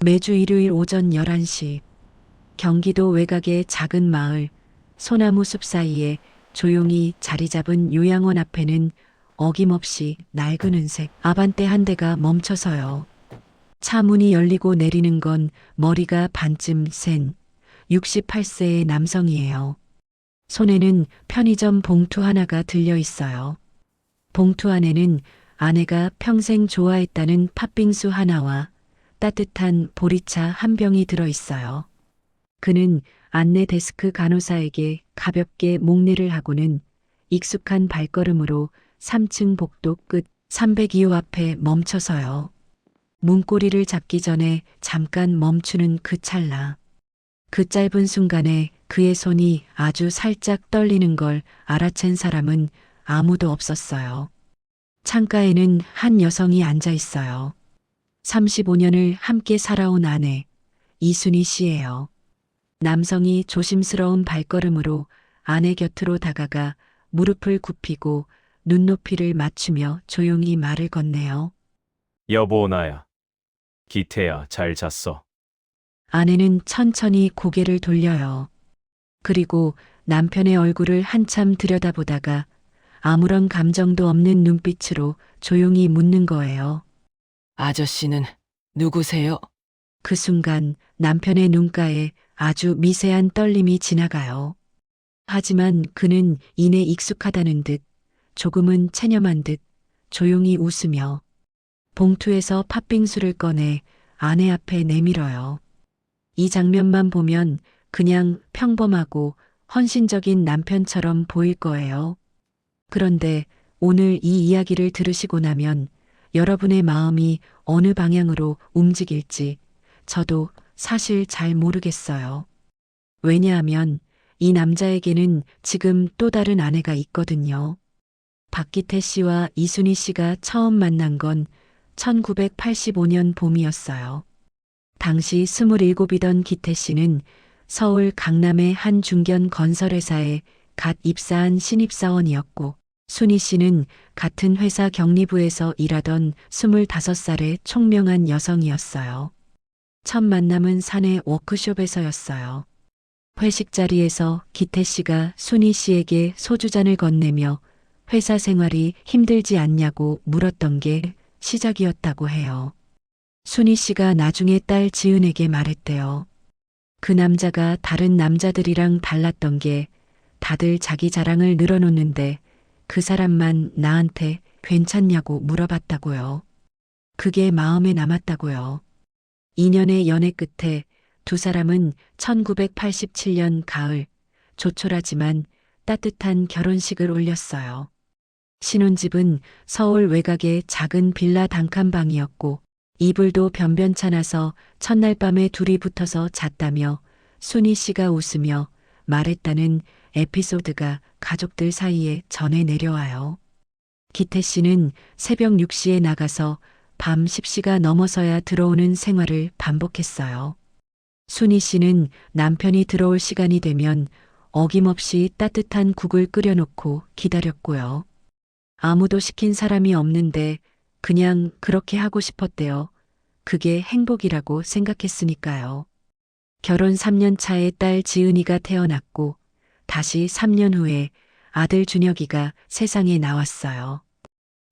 매주 일요일 오전 11시 경기도 외곽의 작은 마을 소나무 숲 사이에 조용히 자리 잡은 요양원 앞에는 어김없이 낡은 은색 아반떼 한 대가 멈춰서요. 차 문이 열리고 내리는 건 머리가 반쯤 센 68세의 남성이에요. 손에는 편의점 봉투 하나가 들려 있어요. 봉투 안에는 아내가 평생 좋아했다는 팥빙수 하나와 따뜻한 보리차 한 병이 들어 있어요. 그는 안내 데스크 간호사에게 가볍게 목례를 하고는 익숙한 발걸음으로 3층 복도 끝 302호 앞에 멈춰서요. 문고리를 잡기 전에 잠깐 멈추는 그 찰나. 그 짧은 순간에 그의 손이 아주 살짝 떨리는 걸 알아챈 사람은 아무도 없었어요. 창가에는 한 여성이 앉아 있어요. 35년을 함께 살아온 아내, 이순희 씨예요. 남성이 조심스러운 발걸음으로 아내 곁으로 다가가 무릎을 굽히고 눈높이를 맞추며 조용히 말을 건네요. 여보 나야. 기태야 잘 잤어. 아내는 천천히 고개를 돌려요. 그리고 남편의 얼굴을 한참 들여다보다가 아무런 감정도 없는 눈빛으로 조용히 묻는 거예요. 아저씨는 누구세요? 그 순간 남편의 눈가에 아주 미세한 떨림이 지나가요. 하지만 그는 이내 익숙하다는 듯 조금은 체념한 듯 조용히 웃으며 봉투에서 팥빙수를 꺼내 아내 앞에 내밀어요. 이 장면만 보면 그냥 평범하고 헌신적인 남편처럼 보일 거예요. 그런데 오늘 이 이야기를 들으시고 나면 여러분의 마음이 어느 방향으로 움직일지 저도 사실 잘 모르겠어요. 왜냐하면 이 남자에게는 지금 또 다른 아내가 있거든요. 박기태 씨와 이순희 씨가 처음 만난 건 1985년 봄이었어요. 당시 27이던 기태 씨는 서울 강남의 한 중견 건설회사에 갓 입사한 신입사원이었고 순희 씨는 같은 회사 격리부에서 일하던 25살의 총명한 여성이었어요. 첫 만남은 사내 워크숍에서였어요. 회식 자리에서 기태 씨가 순희 씨에게 소주잔을 건네며 회사 생활이 힘들지 않냐고 물었던 게 시작이었다고 해요. 순희 씨가 나중에 딸 지은에게 말했대요. 그 남자가 다른 남자들이랑 달랐던 게 다들 자기 자랑을 늘어놓는데 그 사람만 나한테 괜찮냐고 물어봤다고요. 그게 마음에 남았다고요. 2년의 연애 끝에 두 사람은 1987년 가을 조촐하지만 따뜻한 결혼식을 올렸어요. 신혼집은 서울 외곽의 작은 빌라 단칸방이었고 이불도 변변찮아서 첫날 밤에 둘이 붙어서 잤다며 순희 씨가 웃으며 말했다는 에피소드가 가족들 사이에 전해 내려와요. 기태 씨는 새벽 6시에 나가서 밤 10시가 넘어서야 들어오는 생활을 반복했어요. 순희 씨는 남편이 들어올 시간이 되면 어김없이 따뜻한 국을 끓여놓고 기다렸고요. 아무도 시킨 사람이 없는데 그냥 그렇게 하고 싶었대요. 그게 행복이라고 생각했으니까요. 결혼 3년 차에 딸 지은이가 태어났고 다시 3년 후에 아들 준혁이가 세상에 나왔어요.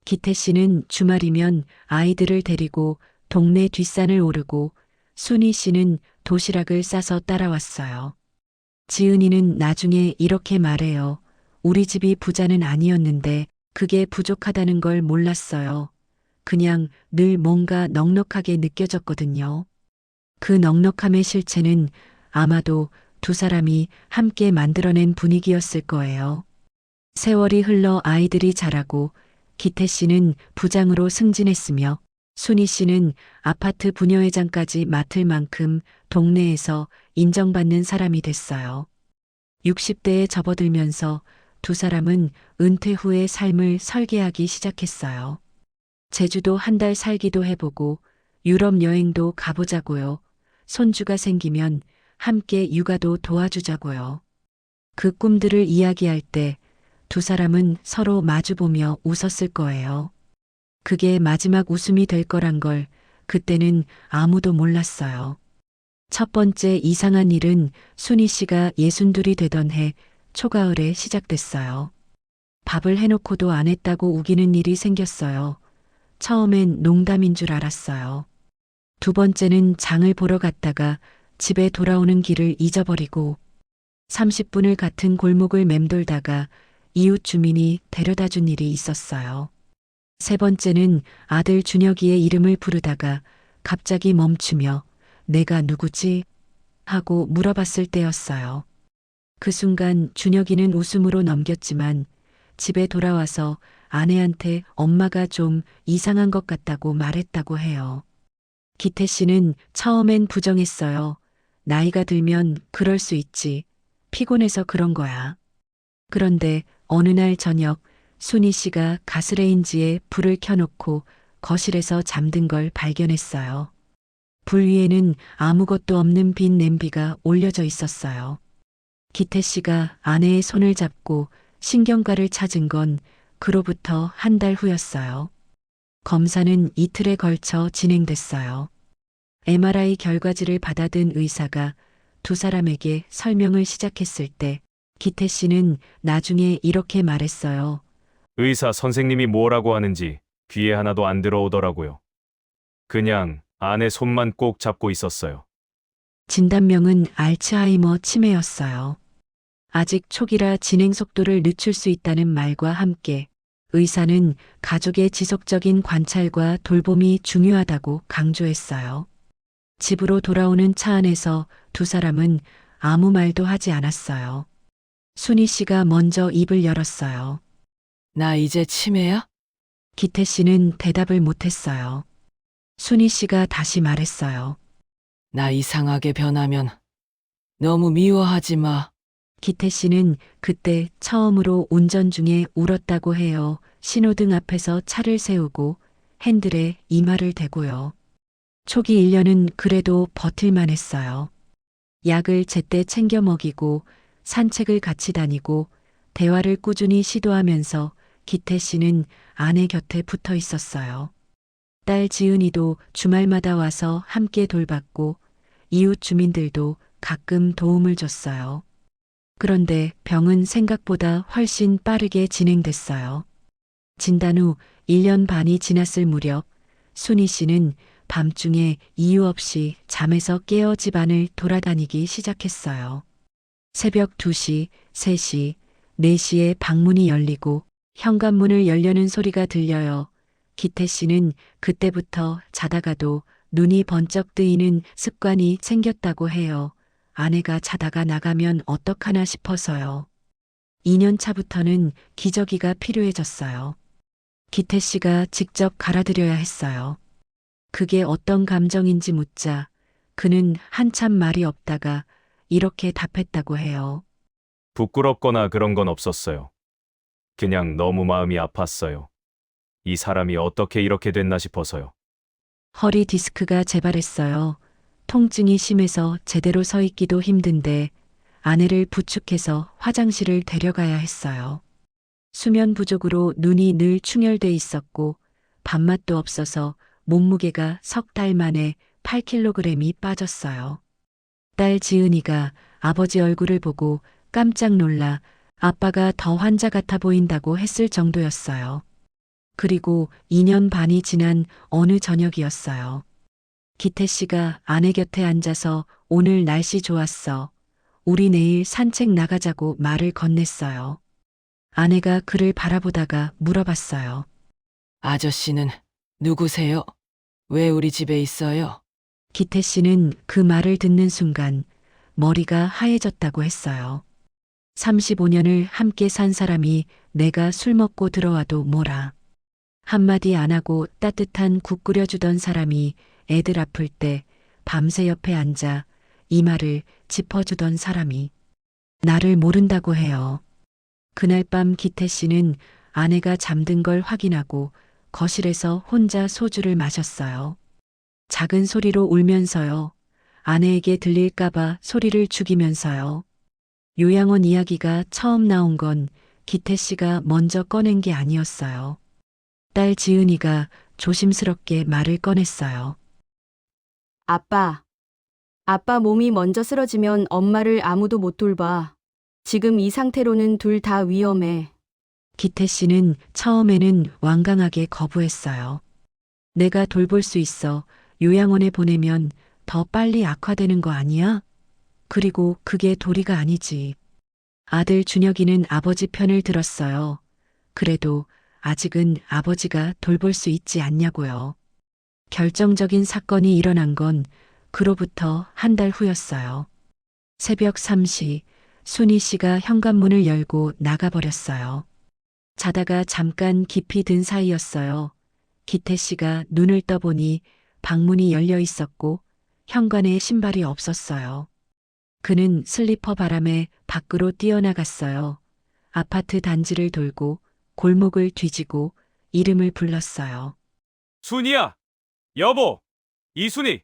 기태 씨는 주말이면 아이들을 데리고 동네 뒷산을 오르고 순희 씨는 도시락을 싸서 따라왔어요. 지은이는 나중에 이렇게 말해요. 우리 집이 부자는 아니었는데 그게 부족하다는 걸 몰랐어요. 그냥 늘 뭔가 넉넉하게 느껴졌거든요. 그 넉넉함의 실체는 아마도 두 사람이 함께 만들어낸 분위기였을 거예요. 세월이 흘러 아이들이 자라고 기태 씨는 부장으로 승진했으며 순희 씨는 아파트 부녀회장까지 맡을 만큼 동네에서 인정받는 사람이 됐어요. 60대에 접어들면서 두 사람은 은퇴 후의 삶을 설계하기 시작했어요. 제주도 한 달 살기도 해보고 유럽 여행도 가보자고요. 손주가 생기면 함께 육아도 도와주자고요. 그 꿈들을 이야기할 때 두 사람은 서로 마주보며 웃었을 거예요. 그게 마지막 웃음이 될 거란 걸 그때는 아무도 몰랐어요. 첫 번째 이상한 일은 순희 씨가 62이 되던 해 초가을에 시작됐어요. 밥을 해놓고도 안 했다고 우기는 일이 생겼어요. 처음엔 농담인 줄 알았어요. 두 번째는 장을 보러 갔다가 집에 돌아오는 길을 잊어버리고 30분을 같은 골목을 맴돌다가 이웃 주민이 데려다 준 일이 있었어요. 세 번째는 아들 준혁이의 이름을 부르다가 갑자기 멈추며 내가 누구지? 하고 물어봤을 때였어요. 그 순간 준혁이는 웃음으로 넘겼지만 집에 돌아와서 아내한테 엄마가 좀 이상한 것 같다고 말했다고 해요. 기태 씨는 처음엔 부정했어요. 나이가 들면 그럴 수 있지. 피곤해서 그런 거야. 그런데 어느 날 저녁 순희 씨가 가스레인지에 불을 켜놓고 거실에서 잠든 걸 발견했어요. 불 위에는 아무것도 없는 빈 냄비가 올려져 있었어요. 기태 씨가 아내의 손을 잡고 신경과를 찾은 건 그로부터 한 달 후였어요. 검사는 이틀에 걸쳐 진행됐어요. MRI 결과지를 받아든 의사가 두 사람에게 설명을 시작했을 때 기태 씨는 나중에 이렇게 말했어요. 의사 선생님이 뭐라고 하는지 귀에 하나도 안 들어오더라고요. 그냥 아내 손만 꼭 잡고 있었어요. 진단명은 알츠하이머 치매였어요. 아직 초기라 진행 속도를 늦출 수 있다는 말과 함께 의사는 가족의 지속적인 관찰과 돌봄이 중요하다고 강조했어요. 집으로 돌아오는 차 안에서 두 사람은 아무 말도 하지 않았어요. 순희 씨가 먼저 입을 열었어요. 나 이제 치매야? 기태 씨는 대답을 못했어요. 순희 씨가 다시 말했어요. 나 이상하게 변하면 너무 미워하지 마. 기태 씨는 그때 처음으로 운전 중에 울었다고 해요. 신호등 앞에서 차를 세우고 핸들에 이마를 대고요. 초기 1년은 그래도 버틸만 했어요. 약을 제때 챙겨 먹이고 산책을 같이 다니고 대화를 꾸준히 시도하면서 기태 씨는 아내 곁에 붙어 있었어요. 딸 지은이도 주말마다 와서 함께 돌봤고 이웃 주민들도 가끔 도움을 줬어요. 그런데 병은 생각보다 훨씬 빠르게 진행됐어요. 진단 후 1년 반이 지났을 무렵 순희 씨는 밤중에 이유 없이 잠에서 깨어 집안을 돌아다니기 시작했어요. 새벽 2시, 3시, 4시에 방문이 열리고 현관문을 열려는 소리가 들려요. 기태 씨는 그때부터 자다가도 눈이 번쩍 뜨이는 습관이 생겼다고 해요. 아내가 자다가 나가면 어떡하나 싶어서요. 2년 차부터는 기저귀가 필요해졌어요. 기태 씨가 직접 갈아드려야 했어요. 그게 어떤 감정인지 묻자 그는 한참 말이 없다가 이렇게 답했다고 해요. 부끄럽거나 그런 건 없었어요. 그냥 너무 마음이 아팠어요. 이 사람이 어떻게 이렇게 됐나 싶어서요. 허리 디스크가 재발했어요. 통증이 심해서 제대로 서 있기도 힘든데 아내를 부축해서 화장실을 데려가야 했어요. 수면 부족으로 눈이 늘 충혈돼 있었고 밥맛도 없어서 몸무게가 석 달 만에 8kg이 빠졌어요. 딸 지은이가 아버지 얼굴을 보고 깜짝 놀라 아빠가 더 환자 같아 보인다고 했을 정도였어요. 그리고 2년 반이 지난 어느 저녁이었어요. 기태 씨가 아내 곁에 앉아서 오늘 날씨 좋았어. 우리 내일 산책 나가자고 말을 건넸어요. 아내가 그를 바라보다가 물어봤어요. 아저씨는 누구세요? 왜 우리 집에 있어요? 기태 씨는 그 말을 듣는 순간 머리가 하얘졌다고 했어요. 35년을 함께 산 사람이 내가 술 먹고 들어와도 뭐라. 한마디 안 하고 따뜻한 국 끓여주던 사람이 애들 아플 때 밤새 옆에 앉아 이마를 짚어주던 사람이 나를 모른다고 해요. 그날 밤 기태 씨는 아내가 잠든 걸 확인하고 거실에서 혼자 소주를 마셨어요. 작은 소리로 울면서요. 아내에게 들릴까봐 소리를 죽이면서요. 요양원 이야기가 처음 나온 건 기태 씨가 먼저 꺼낸 게 아니었어요. 딸 지은이가 조심스럽게 말을 꺼냈어요. 아빠. 아빠 몸이 먼저 쓰러지면 엄마를 아무도 못 돌봐. 지금 이 상태로는 둘 다 위험해. 기태 씨는 처음에는 완강하게 거부했어요. 내가 돌볼 수 있어. 요양원에 보내면 더 빨리 악화되는 거 아니야? 그리고 그게 도리가 아니지. 아들 준혁이는 아버지 편을 들었어요. 그래도 아직은 아버지가 돌볼 수 있지 않냐고요. 결정적인 사건이 일어난 건 그로부터 한 달 후였어요. 새벽 3시 순희 씨가 현관문을 열고 나가버렸어요. 자다가 잠깐 깊이 든 사이였어요. 기태 씨가 눈을 떠보니 방문이 열려 있었고 현관에 신발이 없었어요. 그는 슬리퍼 바람에 밖으로 뛰어나갔어요. 아파트 단지를 돌고 골목을 뒤지고 이름을 불렀어요. 순이야! 여보! 이순이!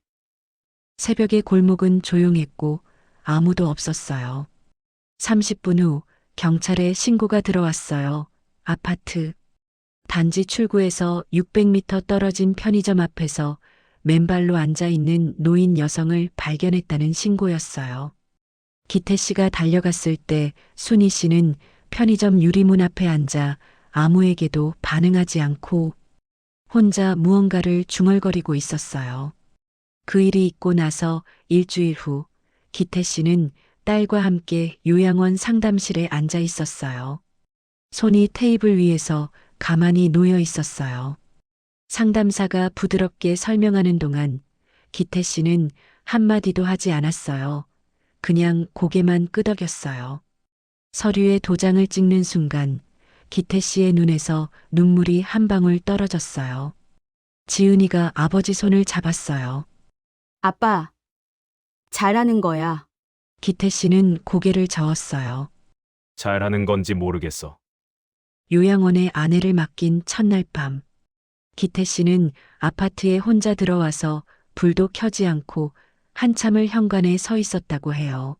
새벽의 골목은 조용했고 아무도 없었어요. 30분 후 경찰에 신고가 들어왔어요. 아파트. 단지 출구에서 600m 떨어진 편의점 앞에서 맨발로 앉아 있는 노인 여성을 발견했다는 신고였어요. 기태 씨가 달려갔을 때 순희 씨는 편의점 유리문 앞에 앉아 아무에게도 반응하지 않고 혼자 무언가를 중얼거리고 있었어요. 그 일이 있고 나서 일주일 후 기태 씨는 딸과 함께 요양원 상담실에 앉아 있었어요. 손이 테이블 위에서 가만히 놓여 있었어요. 상담사가 부드럽게 설명하는 동안 기태 씨는 한마디도 하지 않았어요. 그냥 고개만 끄덕였어요. 서류에 도장을 찍는 순간 기태 씨의 눈에서 눈물이 한 방울 떨어졌어요. 지은이가 아버지 손을 잡았어요. 아빠. 잘하는 거야. 기태 씨는 고개를 저었어요. 잘하는 건지 모르겠어. 요양원에 아내를 맡긴 첫날 밤. 기태 씨는 아파트에 혼자 들어와서 불도 켜지 않고 한참을 현관에 서 있었다고 해요.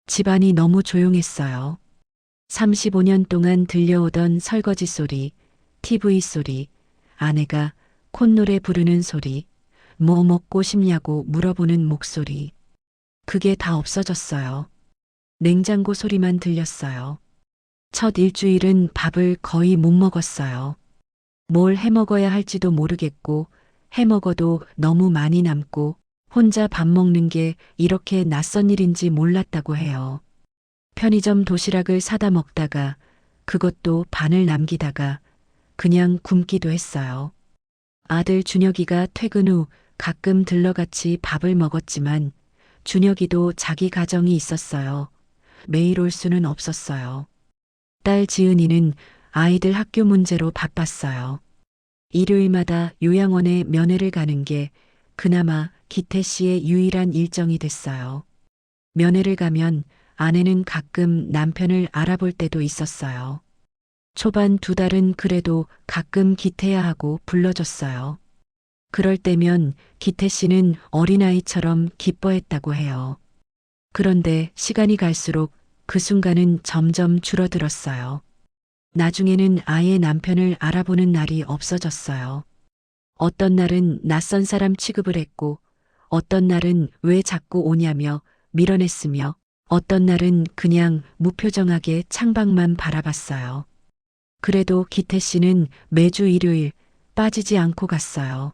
집안이 너무 조용했어요. 35년 동안 들려오던 설거지 소리, TV 소리, 아내가 콧노래 부르는 소리, 뭐 먹고 싶냐고 물어보는 목소리. 그게 다 없어졌어요. 냉장고 소리만 들렸어요. 첫 일주일은 밥을 거의 못 먹었어요. 뭘 해 먹어야 할지도 모르겠고, 해 먹어도 너무 많이 남고, 혼자 밥 먹는 게 이렇게 낯선 일인지 몰랐다고 해요. 편의점 도시락을 사다 먹다가, 그것도 반을 남기다가, 그냥 굶기도 했어요. 아들 준혁이가 퇴근 후 가끔 들러 같이 밥을 먹었지만, 준혁이도 자기 가정이 있었어요. 매일 올 수는 없었어요. 딸 지은이는 아이들 학교 문제로 바빴어요. 일요일마다 요양원에 면회를 가는 게 그나마 기태 씨의 유일한 일정이 됐어요. 면회를 가면 아내는 가끔 남편을 알아볼 때도 있었어요. 초반 2달은 그래도 가끔 기태야 하고 불러줬어요. 그럴 때면 기태 씨는 어린아이처럼 기뻐했다고 해요. 그런데 시간이 갈수록 그 순간은 점점 줄어들었어요. 나중에는 아예 남편을 알아보는 날이 없어졌어요. 어떤 날은 낯선 사람 취급을 했고, 어떤 날은 왜 자꾸 오냐며 밀어냈으며, 어떤 날은 그냥 무표정하게 창밖만 바라봤어요. 그래도 기태 씨는 매주 일요일 빠지지 않고 갔어요.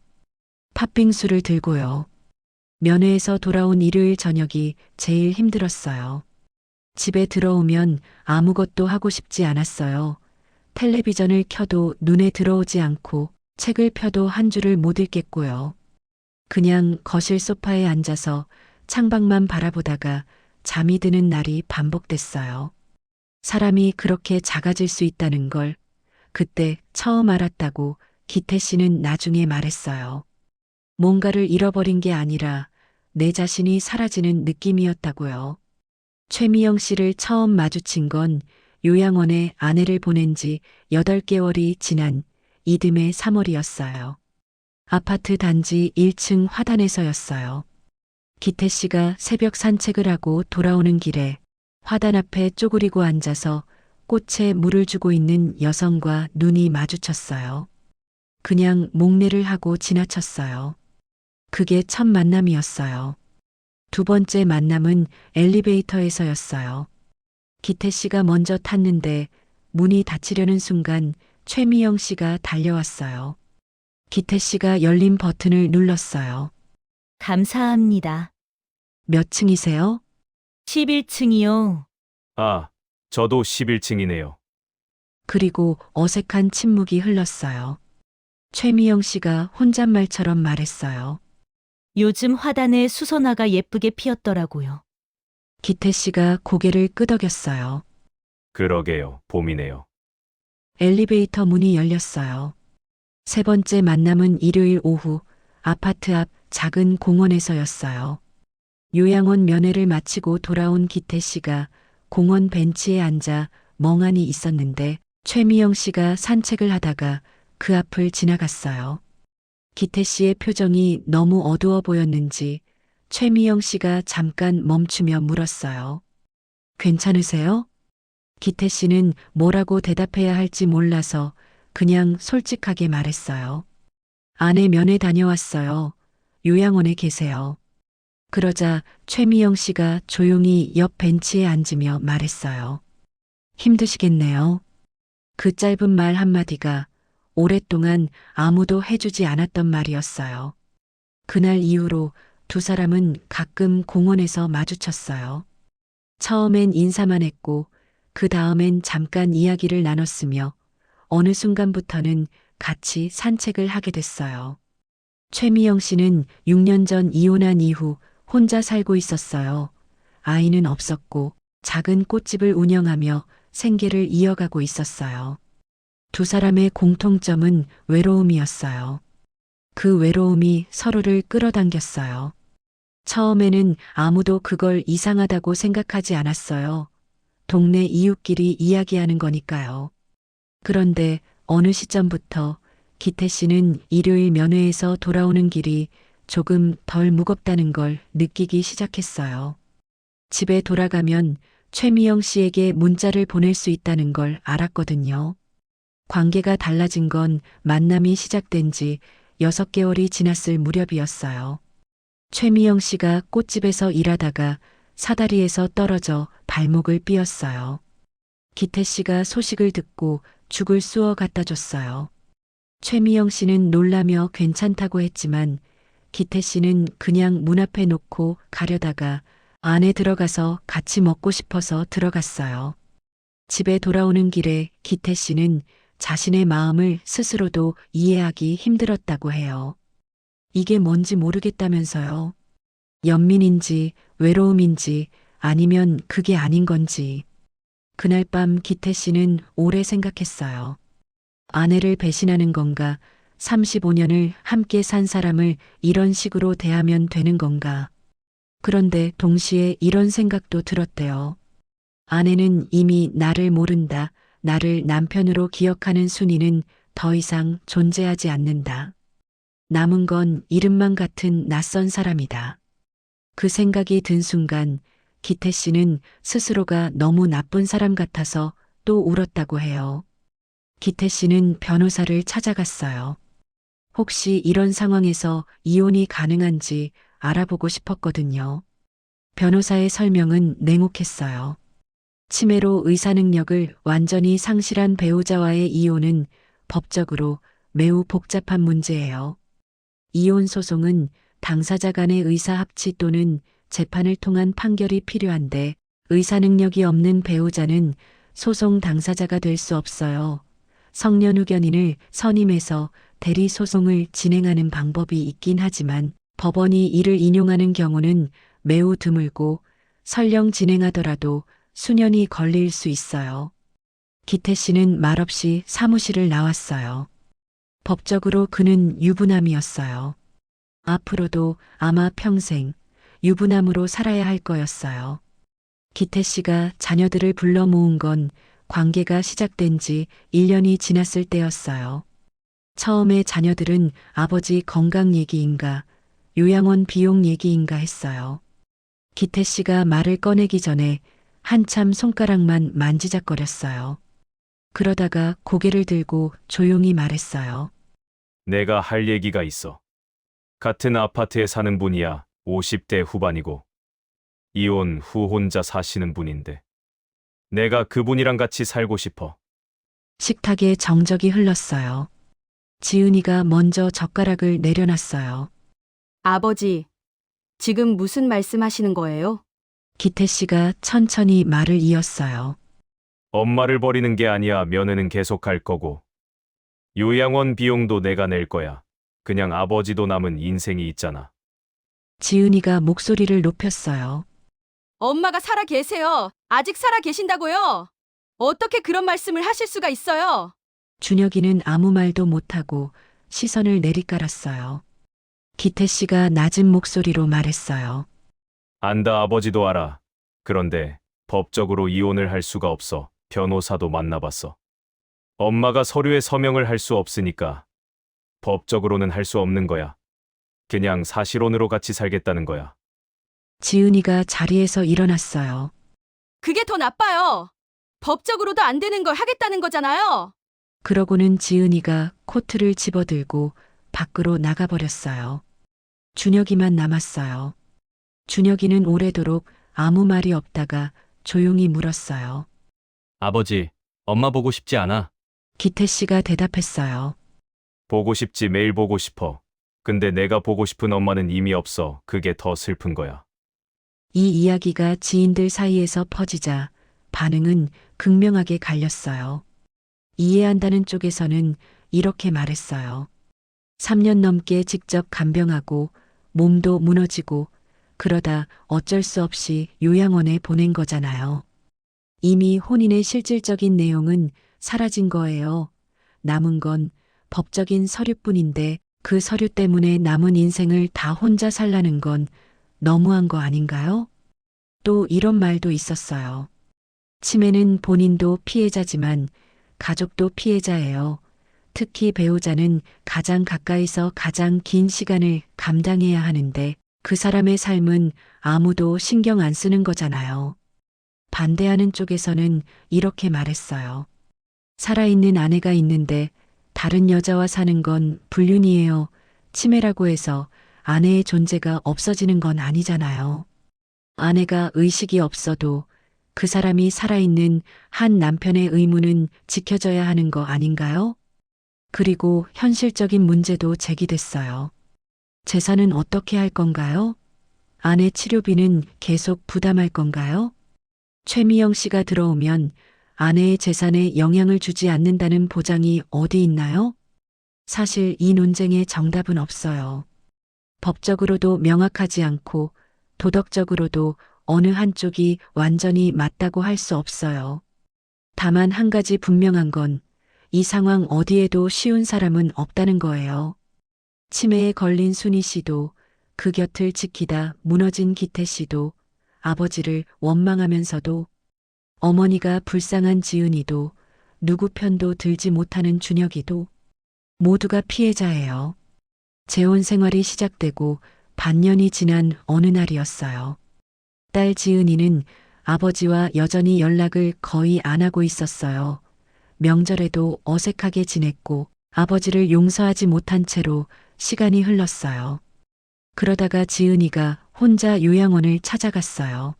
팥빙수를 들고요. 면회에서 돌아온 일요일 저녁이 제일 힘들었어요. 집에 들어오면 아무것도 하고 싶지 않았어요. 텔레비전을 켜도 눈에 들어오지 않고 책을 펴도 한 줄을 못 읽겠고요. 그냥 거실 소파에 앉아서 창밖만 바라보다가 잠이 드는 날이 반복됐어요. 사람이 그렇게 작아질 수 있다는 걸 그때 처음 알았다고 기태 씨는 나중에 말했어요. 뭔가를 잃어버린 게 아니라 내 자신이 사라지는 느낌이었다고요. 최미영 씨를 처음 마주친 건 요양원에 아내를 보낸 지 8개월이 지난 이듬해 3월이었어요. 아파트 단지 1층 화단에서였어요. 기태 씨가 새벽 산책을 하고 돌아오는 길에 화단 앞에 쪼그리고 앉아서 꽃에 물을 주고 있는 여성과 눈이 마주쳤어요. 그냥 목례를 하고 지나쳤어요. 그게 첫 만남이었어요. 두 번째 만남은 엘리베이터에서였어요. 기태 씨가 먼저 탔는데 문이 닫히려는 순간 최미영 씨가 달려왔어요. 기태 씨가 열린 버튼을 눌렀어요. 감사합니다. 몇 층이세요? 11층이요. 아, 저도 11층이네요. 그리고 어색한 침묵이 흘렀어요. 최미영 씨가 혼잣말처럼 말했어요. 요즘 화단에 수선화가 예쁘게 피었더라고요. 기태 씨가 고개를 끄덕였어요. 그러게요. 봄이네요. 엘리베이터 문이 열렸어요. 세 번째 만남은 일요일 오후 아파트 앞 작은 공원에서였어요. 요양원 면회를 마치고 돌아온 기태 씨가 공원 벤치에 앉아 멍하니 있었는데 최미영 씨가 산책을 하다가 그 앞을 지나갔어요. 기태 씨의 표정이 너무 어두워 보였는지 최미영 씨가 잠깐 멈추며 물었어요. 괜찮으세요? 기태 씨는 뭐라고 대답해야 할지 몰라서 그냥 솔직하게 말했어요. 아내 면회 다녀왔어요. 요양원에 계세요. 그러자 최미영 씨가 조용히 옆 벤치에 앉으며 말했어요. 힘드시겠네요. 그 짧은 말 한마디가 오랫동안 아무도 해주지 않았던 말이었어요. 그날 이후로 두 사람은 가끔 공원에서 마주쳤어요. 처음엔 인사만 했고 그 다음엔 잠깐 이야기를 나눴으며 어느 순간부터는 같이 산책을 하게 됐어요. 최미영 씨는 6년 전 이혼한 이후 혼자 살고 있었어요. 아이는 없었고 작은 꽃집을 운영하며 생계를 이어가고 있었어요. 두 사람의 공통점은 외로움이었어요. 그 외로움이 서로를 끌어당겼어요. 처음에는 아무도 그걸 이상하다고 생각하지 않았어요. 동네 이웃끼리 이야기하는 거니까요. 그런데 어느 시점부터 기태 씨는 일요일 면회에서 돌아오는 길이 조금 덜 무겁다는 걸 느끼기 시작했어요. 집에 돌아가면 최미영 씨에게 문자를 보낼 수 있다는 걸 알았거든요. 관계가 달라진 건 만남이 시작된 지 6개월이 지났을 무렵이었어요. 최미영 씨가 꽃집에서 일하다가 사다리에서 떨어져 발목을 삐었어요. 기태 씨가 소식을 듣고 죽을 쑤어 갖다 줬어요. 최미영 씨는 놀라며 괜찮다고 했지만 기태 씨는 그냥 문 앞에 놓고 가려다가 안에 들어가서 같이 먹고 싶어서 들어갔어요. 집에 돌아오는 길에 기태 씨는 자신의 마음을 스스로도 이해하기 힘들었다고 해요. 이게 뭔지 모르겠다면서요. 연민인지 외로움인지 아니면 그게 아닌 건지. 그날 밤 기태 씨는 오래 생각했어요. 아내를 배신하는 건가? 35년을 함께 산 사람을 이런 식으로 대하면 되는 건가? 그런데 동시에 이런 생각도 들었대요. 아내는 이미 나를 모른다. 나를 남편으로 기억하는 순이는 더 이상 존재하지 않는다. 남은 건 이름만 같은 낯선 사람이다. 그 생각이 든 순간 기태 씨는 스스로가 너무 나쁜 사람 같아서 또 울었다고 해요. 기태 씨는 변호사를 찾아갔어요. 혹시 이런 상황에서 이혼이 가능한지 알아보고 싶었거든요. 변호사의 설명은 냉혹했어요. 치매로 의사 능력을 완전히 상실한 배우자와의 이혼은 법적으로 매우 복잡한 문제예요. 이혼 소송은 당사자 간의 의사 합치 또는 재판을 통한 판결이 필요한데 의사 능력이 없는 배우자는 소송 당사자가 될 수 없어요. 성년후견인을 선임해서 대리 소송을 진행하는 방법이 있긴 하지만 법원이 이를 인용하는 경우는 매우 드물고 설령 진행하더라도 수년이 걸릴 수 있어요. 기태 씨는 말없이 사무실을 나왔어요. 법적으로 그는 유부남이었어요. 앞으로도 아마 평생 유부남으로 살아야 할 거였어요. 기태 씨가 자녀들을 불러 모은 건 관계가 시작된 지 1년이 지났을 때였어요. 처음에 자녀들은 아버지 건강 얘기인가 요양원 비용 얘기인가 했어요. 기태 씨가 말을 꺼내기 전에 한참 손가락만 만지작거렸어요. 그러다가 고개를 들고 조용히 말했어요. 내가 할 얘기가 있어. 같은 아파트에 사는 분이야 50대 후반이고 이혼 후 혼자 사시는 분인데 내가 그분이랑 같이 살고 싶어. 식탁에 정적이 흘렀어요. 지은이가 먼저 젓가락을 내려놨어요. 아버지, 지금 무슨 말씀하시는 거예요? 기태 씨가 천천히 말을 이었어요. 엄마를 버리는 게 아니야. 면회는 계속 갈 거고 요양원 비용도 내가 낼 거야. 그냥 아버지도 남은 인생이 있잖아. 지은이가 목소리를 높였어요. 엄마가 살아 계세요. 아직 살아 계신다고요? 어떻게 그런 말씀을 하실 수가 있어요? 준혁이는 아무 말도 못하고 시선을 내리깔았어요. 기태 씨가 낮은 목소리로 말했어요. 안다. 아버지도 알아. 그런데 법적으로 이혼을 할 수가 없어. 변호사도 만나봤어. 엄마가 서류에 서명을 할 수 없으니까 법적으로는 할 수 없는 거야. 그냥 사실혼으로 같이 살겠다는 거야. 지은이가 자리에서 일어났어요. 그게 더 나빠요. 법적으로도 안 되는 걸 하겠다는 거잖아요. 그러고는 지은이가 코트를 집어들고 밖으로 나가버렸어요. 준혁이만 남았어요. 준혁이는 오래도록 아무 말이 없다가 조용히 물었어요. 아버지, 엄마 보고 싶지 않아. 기태 씨가 대답했어요. 보고 싶지. 매일 보고 싶어. 근데 내가 보고 싶은 엄마는 이미 없어. 그게 더 슬픈 거야. 이 이야기가 지인들 사이에서 퍼지자 반응은 극명하게 갈렸어요. 이해한다는 쪽에서는 이렇게 말했어요. 3년 넘게 직접 간병하고 몸도 무너지고 그러다 어쩔 수 없이 요양원에 보낸 거잖아요. 이미 혼인의 실질적인 내용은 사라진 거예요. 남은 건 법적인 서류뿐인데 그 서류 때문에 남은 인생을 다 혼자 살라는 건 너무한 거 아닌가요? 또 이런 말도 있었어요. 치매는 본인도 피해자지만 가족도 피해자예요. 특히 배우자는 가장 가까이서 가장 긴 시간을 감당해야 하는데 그 사람의 삶은 아무도 신경 안 쓰는 거잖아요. 반대하는 쪽에서는 이렇게 말했어요. 살아있는 아내가 있는데 다른 여자와 사는 건 불륜이에요. 치매라고 해서 아내의 존재가 없어지는 건 아니잖아요. 아내가 의식이 없어도 그 사람이 살아있는 한 남편의 의무는 지켜져야 하는 거 아닌가요? 그리고 현실적인 문제도 제기됐어요. 재산은 어떻게 할 건가요? 아내 치료비는 계속 부담할 건가요? 최미영 씨가 들어오면 아내의 재산에 영향을 주지 않는다는 보장이 어디 있나요? 사실 이 논쟁에 정답은 없어요. 법적으로도 명확하지 않고 도덕적으로도 어느 한쪽이 완전히 맞다고 할 수 없어요. 다만 한 가지 분명한 건 이 상황 어디에도 쉬운 사람은 없다는 거예요. 치매에 걸린 순희 씨도 그 곁을 지키다 무너진 기태 씨도 아버지를 원망하면서도 어머니가 불쌍한 지은이도 누구 편도 들지 못하는 준혁이도 모두가 피해자예요. 재혼 생활이 시작되고 반년이 지난 어느 날이었어요. 딸 지은이는 아버지와 여전히 연락을 거의 안 하고 있었어요. 명절에도 어색하게 지냈고 아버지를 용서하지 못한 채로 시간이 흘렀어요. 그러다가 지은이가 혼자 요양원을 찾아갔어요.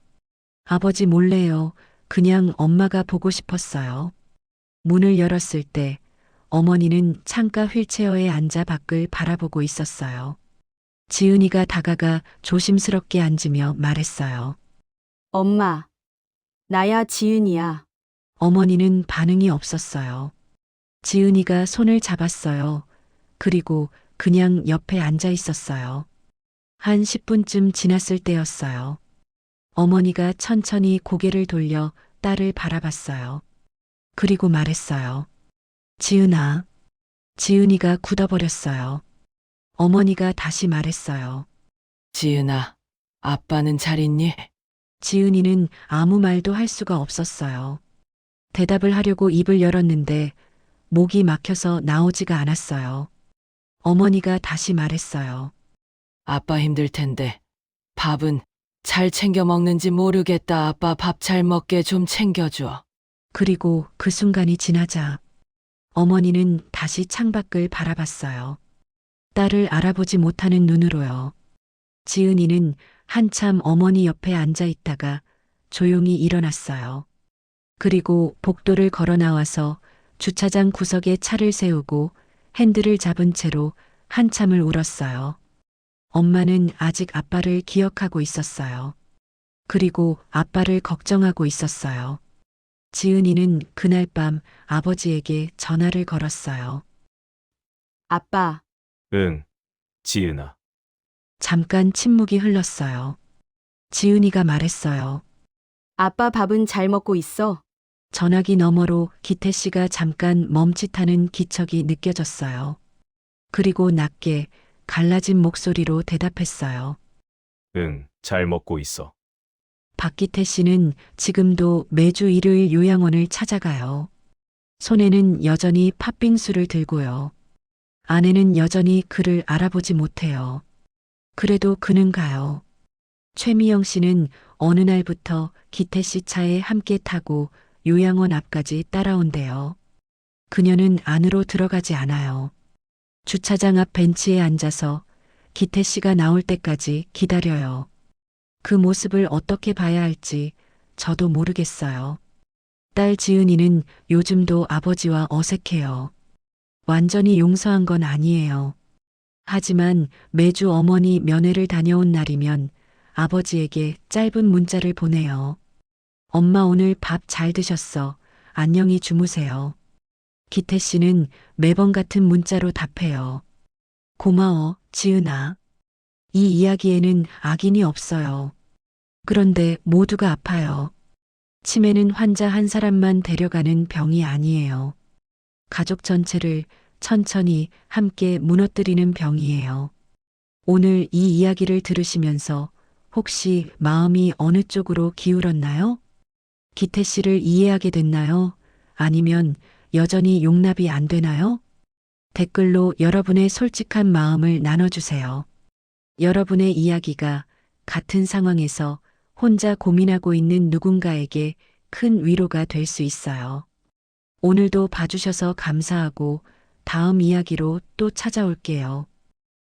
아버지 몰래요. 그냥 엄마가 보고 싶었어요. 문을 열었을 때 어머니는 창가 휠체어에 앉아 밖을 바라보고 있었어요. 지은이가 다가가 조심스럽게 앉으며 말했어요. 엄마, 나야 지은이야. 어머니는 반응이 없었어요. 지은이가 손을 잡았어요. 그리고 그냥 옆에 앉아 있었어요. 한 10분쯤 지났을 때였어요. 어머니가 천천히 고개를 돌려 딸을 바라봤어요. 그리고 말했어요. 지은아. 지은이가 굳어버렸어요. 어머니가 다시 말했어요. 지은아, 아빠는 잘 있니? 지은이는 아무 말도 할 수가 없었어요. 대답을 하려고 입을 열었는데 목이 막혀서 나오지가 않았어요. 어머니가 다시 말했어요. 아빠 힘들 텐데 밥은 잘 챙겨 먹는지 모르겠다. 아빠 밥 잘 먹게 좀 챙겨줘. 그리고 그 순간이 지나자 어머니는 다시 창밖을 바라봤어요. 딸을 알아보지 못하는 눈으로요. 지은이는 한참 어머니 옆에 앉아 있다가 조용히 일어났어요. 그리고 복도를 걸어 나와서 주차장 구석에 차를 세우고 핸들을 잡은 채로 한참을 울었어요. 엄마는 아직 아빠를 기억하고 있었어요. 그리고 아빠를 걱정하고 있었어요. 지은이는 그날 밤 아버지에게 전화를 걸었어요. 아빠, 응, 지은아. 잠깐 침묵이 흘렀어요. 지은이가 말했어요. 아빠 밥은 잘 먹고 있어? 전화기 너머로 기태 씨가 잠깐 멈칫하는 기척이 느껴졌어요. 그리고 낮게 갈라진 목소리로 대답했어요. 응, 잘 먹고 있어. 박기태 씨는 지금도 매주 일요일 요양원을 찾아가요. 손에는 여전히 팥빙수를 들고요. 아내는 여전히 그를 알아보지 못해요. 그래도 그는 가요. 최미영 씨는 어느 날부터 기태 씨 차에 함께 타고 요양원 앞까지 따라온대요. 그녀는 안으로 들어가지 않아요. 주차장 앞 벤치에 앉아서 기태 씨가 나올 때까지 기다려요. 그 모습을 어떻게 봐야 할지 저도 모르겠어요. 딸 지은이는 요즘도 아버지와 어색해요. 완전히 용서한 건 아니에요. 하지만 매주 어머니 면회를 다녀온 날이면 아버지에게 짧은 문자를 보내요. 엄마 오늘 밥 잘 드셨어. 안녕히 주무세요. 기태 씨는 매번 같은 문자로 답해요. 고마워, 지은아. 이 이야기에는 악인이 없어요. 그런데 모두가 아파요. 치매는 환자 한 사람만 데려가는 병이 아니에요. 가족 전체를 천천히 함께 무너뜨리는 병이에요. 오늘 이 이야기를 들으시면서 혹시 마음이 어느 쪽으로 기울었나요? 기태 씨를 이해하게 됐나요? 아니면 여전히 용납이 안 되나요? 댓글로 여러분의 솔직한 마음을 나눠주세요. 여러분의 이야기가 같은 상황에서 혼자 고민하고 있는 누군가에게 큰 위로가 될 수 있어요. 오늘도 봐주셔서 감사하고 다음 이야기로 또 찾아올게요.